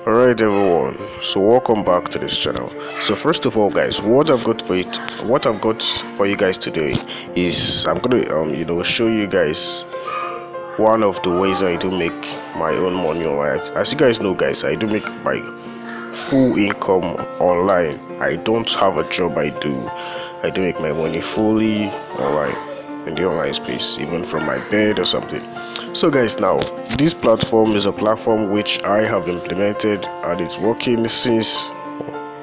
Alright everyone, so welcome back to this channel. So first of all guys, what I've got for you guys today is I'm gonna show you guys one of the ways I do make my own money online. As you guys know guys, I do make my full income online. I don't have a job. I do make my money fully online in the online space, even from my bed or something. So guys, now this platform is a platform which I have implemented and it's working since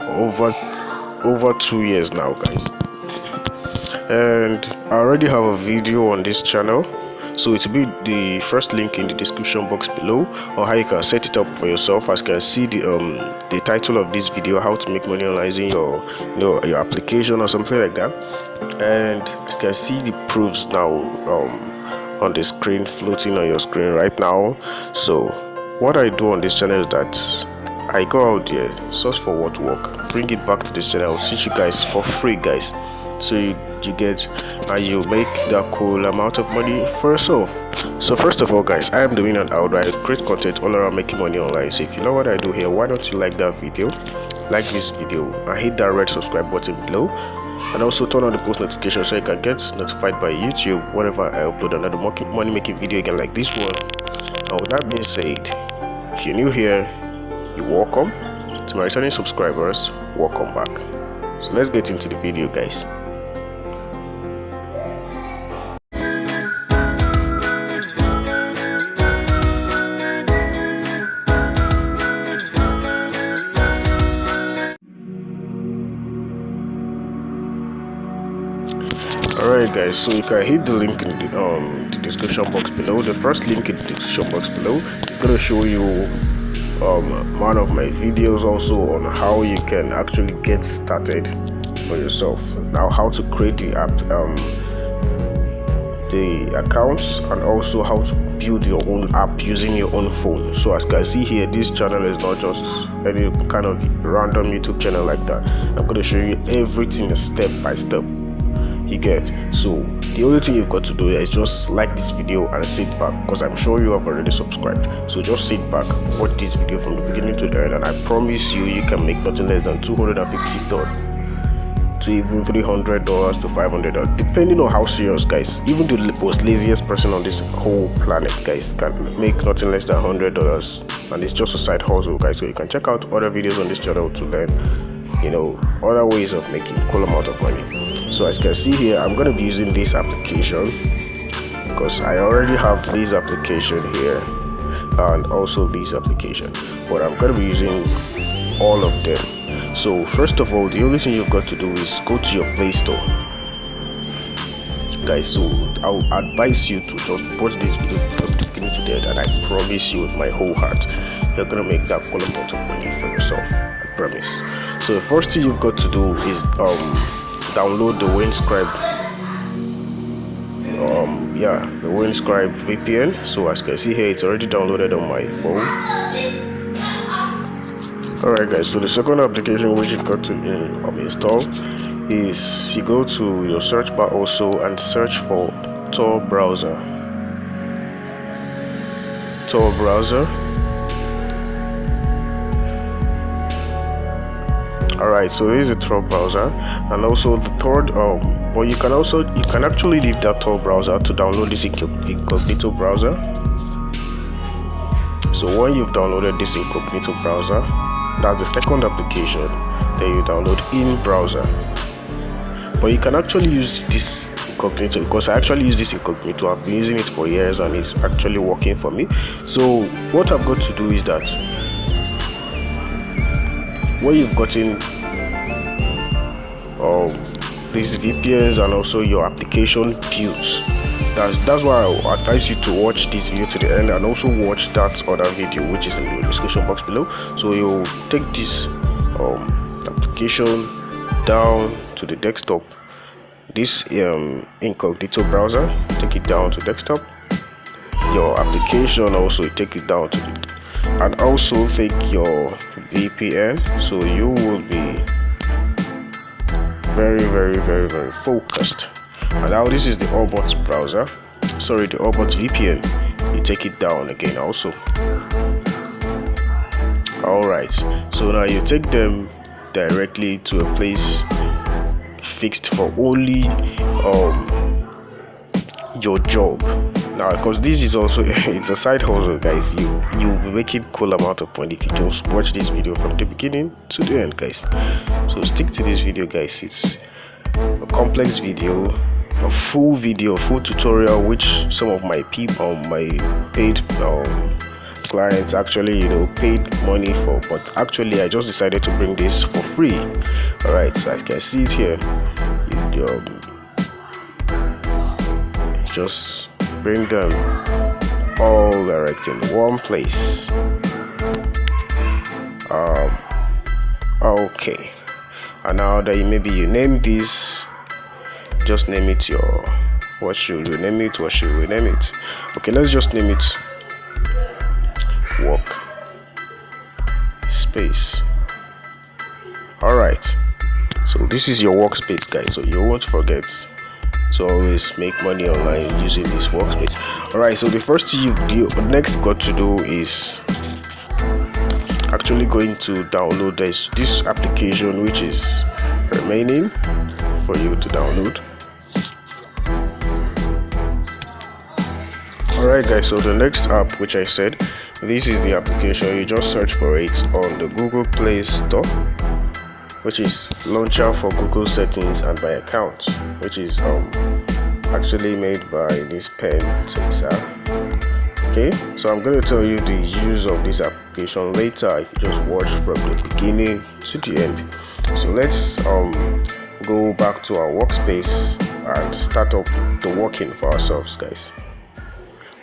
over 2 years now guys, and I already have a video on this channel, so it will be the first link in the description box below on how you can set it up for yourself. As you can see the title of this video, how to make money online using your application or something like that, and you can see the proofs now on the screen, floating on your screen right now. So what I do on this channel is that I go out there, search for what work, bring it back to this channel, teach you guys for free guys, so you get and you make that cool amount of money for yourself. So first of all guys, I am Dominion Audu. I create content all around making money online. So if you know what I do here, why don't you like that video, like this video, and hit that red subscribe button below, and also turn on the post notification so you can get notified by YouTube whenever I upload another money making video again like this one. And with that being said, if you're new here, you're welcome. To my returning subscribers, welcome back. So let's get into the video guys. Alright guys, so you can hit the link in the description box below. The first link in the description box below is going to show you one of my videos also on how you can actually get started for yourself. Now how to create the app, the accounts, and also how to build your own app using your own phone. So as you can see here, this channel is not just any kind of random YouTube channel like that. I'm going to show you everything step by step. You get, so the only thing you've got to do is just like this video and sit back, because I'm sure you have already subscribed. So just sit back, watch this video from the beginning to the end, and I promise you can make nothing less than $250 to even $300 to $500, depending on how serious guys. Even the most laziest person on this whole planet guys can make nothing less than $100, and it's just a side hustle guys. So you can check out other videos on this channel to learn other ways of making cool amount of money. So as you can see here, I'm going to be using this application because I already have this application here and also this application, but I'm going to be using all of them. So first of all, the only thing you've got to do is go to your Play Store guys. So I'll advise you to just watch this video from the beginning to the end, and I promise you with my whole heart you're going to make that cool amount of money for yourself, I promise. So the first thing you've got to do is download the Windscribe the Windscribe VPN. So as you can see here, it's already downloaded on my phone. Alright guys, so the second application which you've got to install is you go to your search bar also and search for Tor browser. Alright, so here's a Tor browser, and also the third but you can actually leave that Tor browser to download this incognito browser. So when you've downloaded this incognito browser, that's the second application, then you download in browser. But you can actually use this incognito, because I actually use this incognito. I've been using it for years and it's actually working for me. So what I've got to do is that when you've gotten these VPNs and also your application built, that's why I advise you to watch this video to the end, and also watch that other video which is in the description box below. So you'll take this application down to the desktop, this incognito browser, take it down to desktop. Your application also, take it down to the, and also take your VPN, so you will be very focused. And now this is the Orbot browser, sorry, the Orbot VPN. You take it down again also. Alright, so now you take them directly to a place fixed for only your job. Now, because this is also it's a side hustle, guys. You'll be making cool amount of money if you just watch this video from the beginning to the end, guys. So stick to this video, guys. It's a complex video, a full video, full tutorial, which some of my people, my paid clients actually paid money for, but actually I just decided to bring this for free. All right, so as you can see it here, just bring them all direct in one place. Okay, and now that maybe you name this, just name it your, what should we name it, okay, let's just name it work space. All right, so this is your workspace, guys, so you won't forget to always make money online using this workspace. All right, so the first thing you next got to do is actually going to download this application, which is remaining for you to download. Alright, guys, so the next app, which I said, this is the application. You just search for it on the Google Play Store, which is launcher for Google settings and by account, which is actually made by this pen Tesa. Okay, so I'm going to tell you the use of this application later if you just watch from the beginning to the end. So let's go back to our workspace and start up the working for ourselves, guys.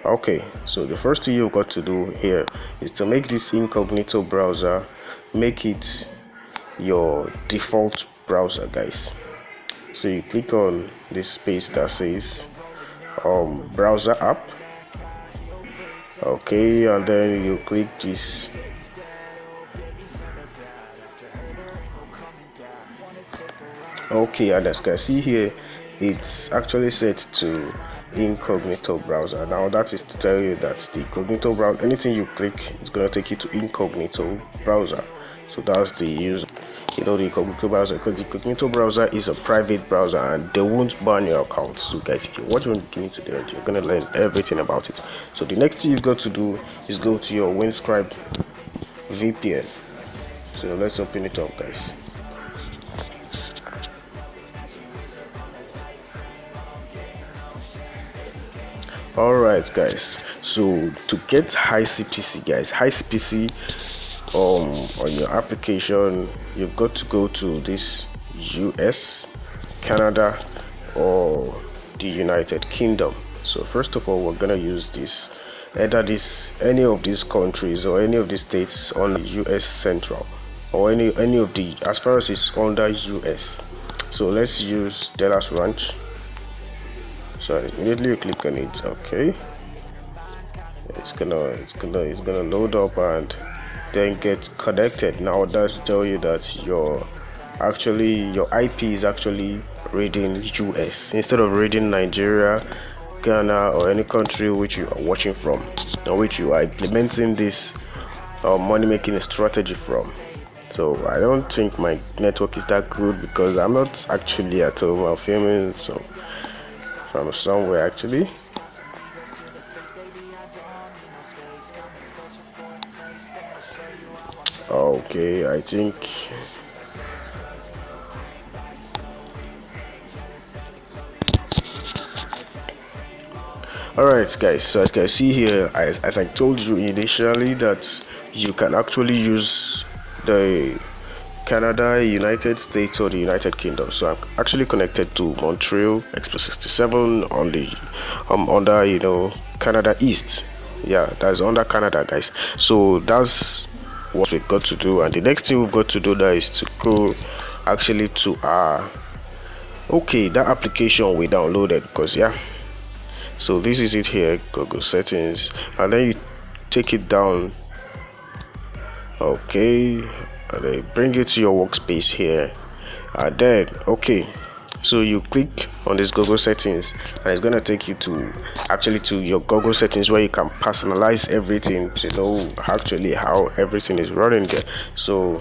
Okay, so the first thing you've got to do here is to make this incognito browser, make it your default browser, guys. So you click on this space that says browser app. Okay, and then you click this. Okay, and as you can see here, it's actually set to incognito browser. Now that is to tell you that the incognito browser, anything you click, it's going to take you to incognito browser. So that's the use, the incognito browser, because the incognito browser is a private browser and they won't ban your account. So guys, if you watch from the beginning to the end, you're going to learn everything about it. So the next thing you've got to do is go to your Windscribe VPN. So let's open it up, guys. Alright, guys, so to get high CPC, guys, high CPC on your application, you've got to go to this US, Canada, or the United Kingdom. So first of all, we're gonna use this, either any of these countries or any of the states on the US Central, or any of the, as far as it's under US. So let's use Dallas Ranch. So immediately you click on it. Okay, it's gonna load up and then get connected. Now that's tell you that your IP is actually reading US instead of reading Nigeria, Ghana, or any country which you are watching from, or which you are implementing this money making strategy from. So I don't think my network is that good because I'm not actually at home. I'm filming so from somewhere actually. Okay, I think alright, guys, so as you can see here, as I told you initially, that you can actually use the Canada, United States, or the United Kingdom. So I'm actually connected to Montreal Express 67 on the under Canada East. Yeah, that's under Canada, guys. So that's what we've got to do, and the next thing we've got to do that is to go actually to our that application we downloaded, because so this is it here, Google settings, and then you take it down. Okay, and then bring it to your workspace here, and then so you click on this Google settings, and it's going to take you to actually to your Google settings, where you can personalize everything to know actually how everything is running there. So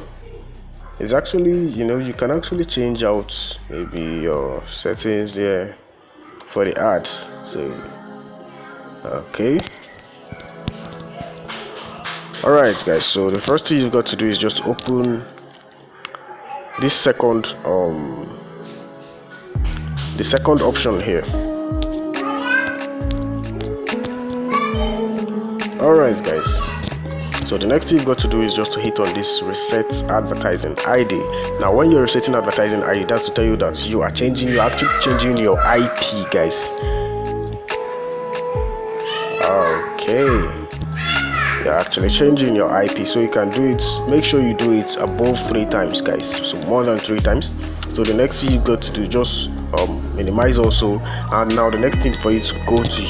it's actually, you can actually change out maybe your settings there for the ads. So okay, all right guys, so the first thing you've got to do is just open this second the second option here. All right guys, so the next thing you've got to do is just to hit on this reset advertising ID. Now when you're resetting advertising ID, that's to tell you that you're actually changing your IP, guys. Okay, you're actually changing your IP, so you can do it. Make sure you do it above 3 times, guys, so more than 3 times. So the next thing you got to do, just minimize also, and now the next thing for you to go to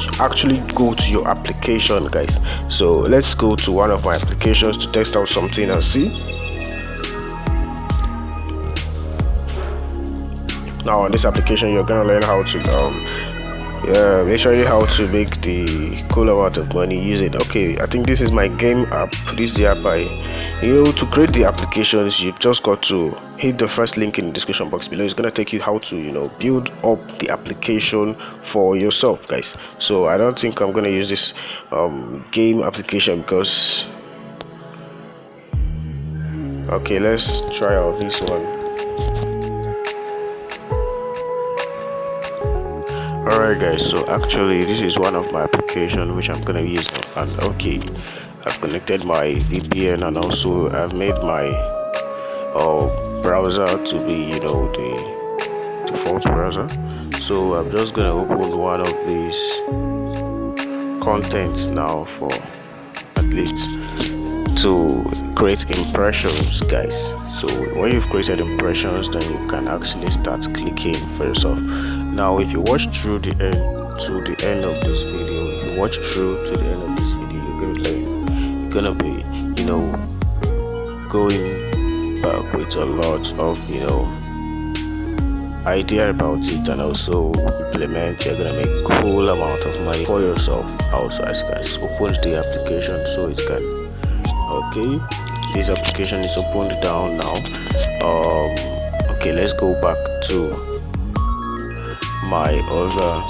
your application, guys. So let's go to one of my applications to test out something and see. Now on this application, you're gonna learn how to basically how to make the cool amount of money using. Okay, I think this is my game app. This is the app to create the applications. You just got to hit the first link in the description box below. It's gonna take you how to build up the application for yourself, guys. So I don't think I'm gonna use this game application because okay, let's try out this one. Alright guys, so actually this is one of my applications which I'm gonna use, and okay, I've connected my VPN, and also I've made my browser to be the default browser. So I'm just gonna open one of these contents now for at least to create impressions, guys. So when you've created impressions, then you can actually start clicking for yourself. Now if you watch through the end to the end of this video, you're gonna be going back with a lot of idea about it, and also implement. You're gonna make a cool amount of money for yourself. Also, as guys, open the application so it can okay, this application is opened down now. Okay, let's go back to my other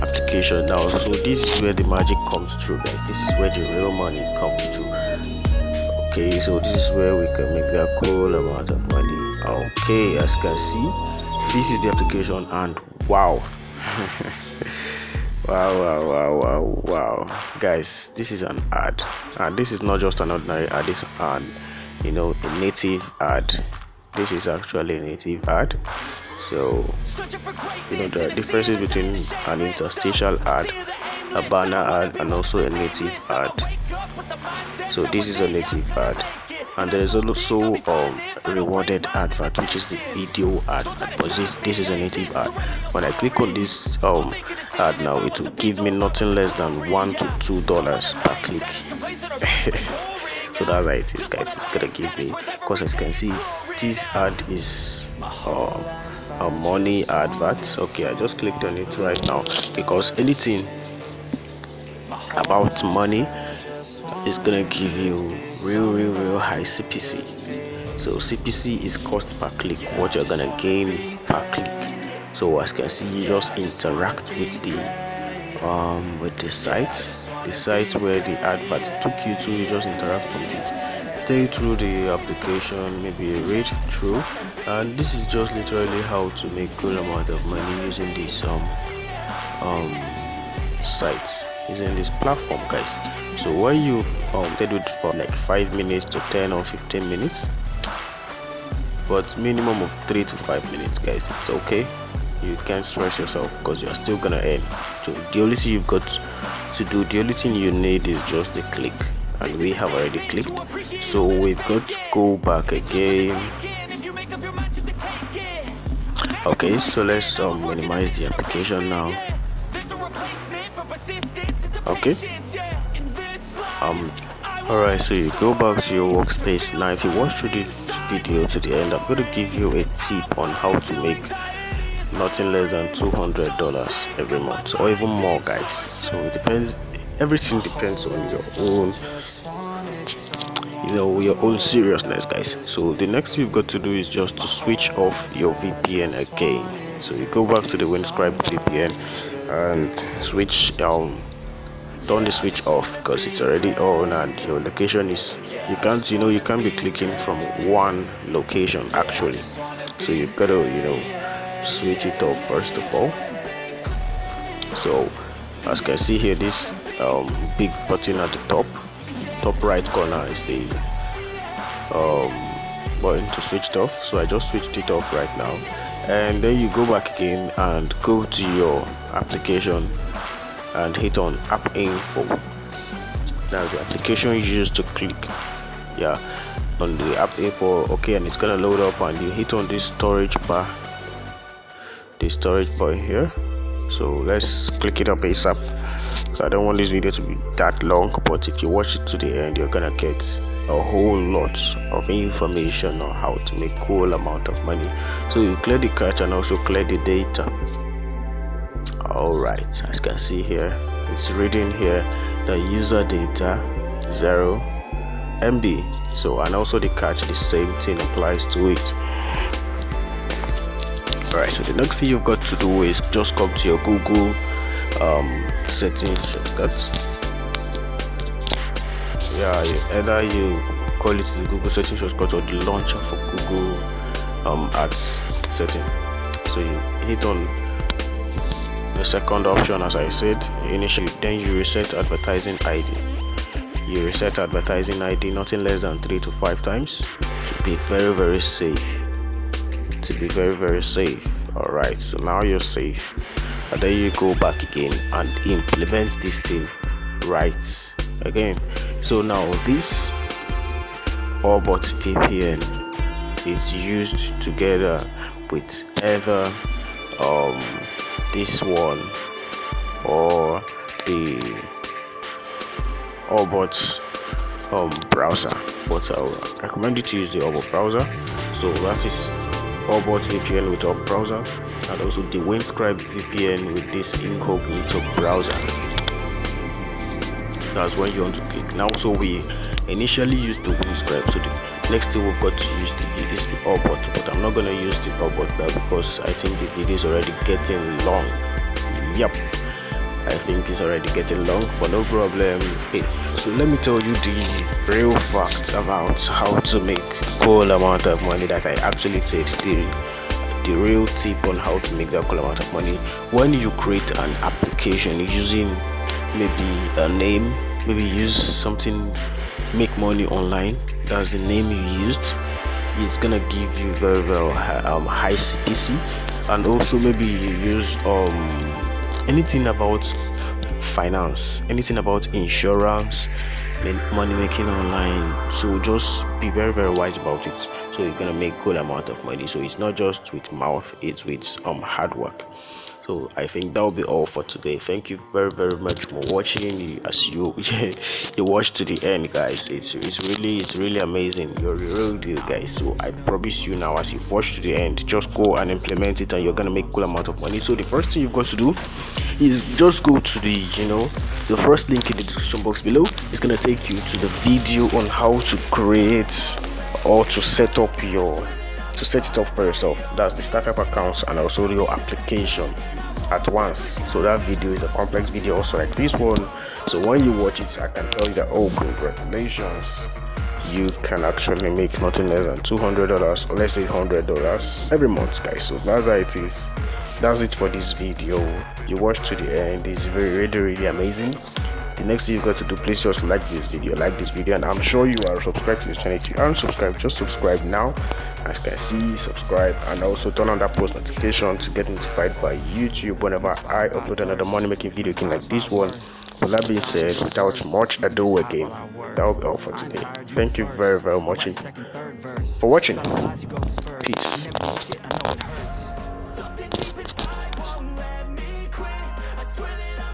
application now. So this is where the magic comes through, guys. This is where the real money comes through. Okay, so this is where we can make that cool amount of money. Okay, as you can see, this is the application, and wow. Wow, guys, this is an ad, and this is not just an ordinary ad. This an a native ad. This is actually a native ad. So there are differences between an interstitial ad, a banner ad, and also a native ad. So this is a native ad, and there is also rewarded advert, which is the video ad. But this is a native ad. When I click on this ad now, it will give me nothing less than $1 to $2 per click. So that's right, it is, guys. It's gonna give me, because as you can see, this ad is a money advert. Okay, I just clicked on it right now, because anything about money is gonna give you real high CPC. So CPC is cost per click, what you're gonna gain per click. So as you can see, you just interact with the site where the advert took you to. You just interact with it, stay through the application, maybe read through, and this is just literally how to make good amount of money using this site, using this platform, guys. So when you scheduled for like 5 minutes to 10 or 15 minutes, but minimum of 3 to 5 minutes, guys, it's okay. You can't stress yourself, because you're still gonna earn. So the only thing you've got to do, the only thing you need is just the click, and we have already clicked. So we've got to go back again. Okay, so let's minimize the application now. Alright, so you go back to your workspace. Now if you watch through this video to the end, I'm going to give you a tip on how to make nothing less than $200 every month, or even more, guys. So it depends, everything depends on your own, your own seriousness, guys. So the next thing you've got to do is just to switch off your VPN again. So you go back to the Windscribe VPN and switch turn the switch off, because it's already on and your location is, you can't be clicking from one location actually. So you've got to switch it off first of all. So as you can see here, this big button at the top right corner is the button to switch it off. So I just switched it off right now, and then you go back again and go to your application and hit on app info. Now the application you used to click on the app info, okay, and it's gonna load up, and you hit on this storage bar here. So let's click it up ASAP. So I don't want this video to be that long, but if you watch it to the end, you're gonna get a whole lot of information on how to make cool amount of money. So you clear the cache and also clear the data. Alright, as you can see here, it's reading here the user data 0 MB. So, and also the cache, the same thing applies to it. Alright, so the next thing you've got to do is just come to your Google settings shortcut. Either you call it the Google settings shortcut or the launcher for Google Ads setting. So you hit on the second option, as I said initially, then you reset advertising ID. You reset advertising ID nothing less than 3 to 5 times to be very safe. Alright, so now you're safe, and then you go back again and implement this thing right again. So now this Orbot VPN is used together with either this one or the Orbot browser, but I would recommend you to use the Orbot browser. So that is Orbot VPN with our browser, and also the Windscribe VPN with this incognito browser. That's when you want to click. Now, so we initially used the Windscribe, so the next thing we've got to use is the Orbot, but I'm not going to use the Orbot now because I think the video is already getting long. Yep, I think it's already getting long, but no problem. So let me tell you the real facts about how to make cool amount of money that I actually said, the real tip on how to make that cool amount of money. When you create an application using maybe a name, maybe use something, make money online, that's the name you used, it's gonna give you very high CPC. And also maybe you use anything about finance, anything about insurance, money making online. So just be very wise about it, so you're gonna make good amount of money. So it's not just with mouth, it's with hard work. So I think that will be all for today. Thank you very much for watching. As you watch to the end, guys, it's really amazing. You're a real deal, guys. So I promise you now, as you watch to the end, just go and implement it and you're gonna make cool amount of money. So the first thing you've got to do is just go to the first link in the description box below. It's gonna take you to the video on how to create or to set it up for yourself. That's the startup accounts and also your application at once. So that video is a complex video also like this one. So when you watch it, I can tell you that, oh, congratulations, you can actually make nothing less than $200 or let's say $100 every month, guys. So that's how it is. That's it for this video. You watch to the end. It's really amazing. The next thing you got to do, please just like this video, and I'm sure you are subscribed to this channel. If you aren't subscribed, just subscribe now. As you can see, subscribe, and also turn on that post notification to get notified by YouTube whenever I upload another money making video like this one. With that being said, without much ado again, that will be all for today. Thank you very much for watching. Peace.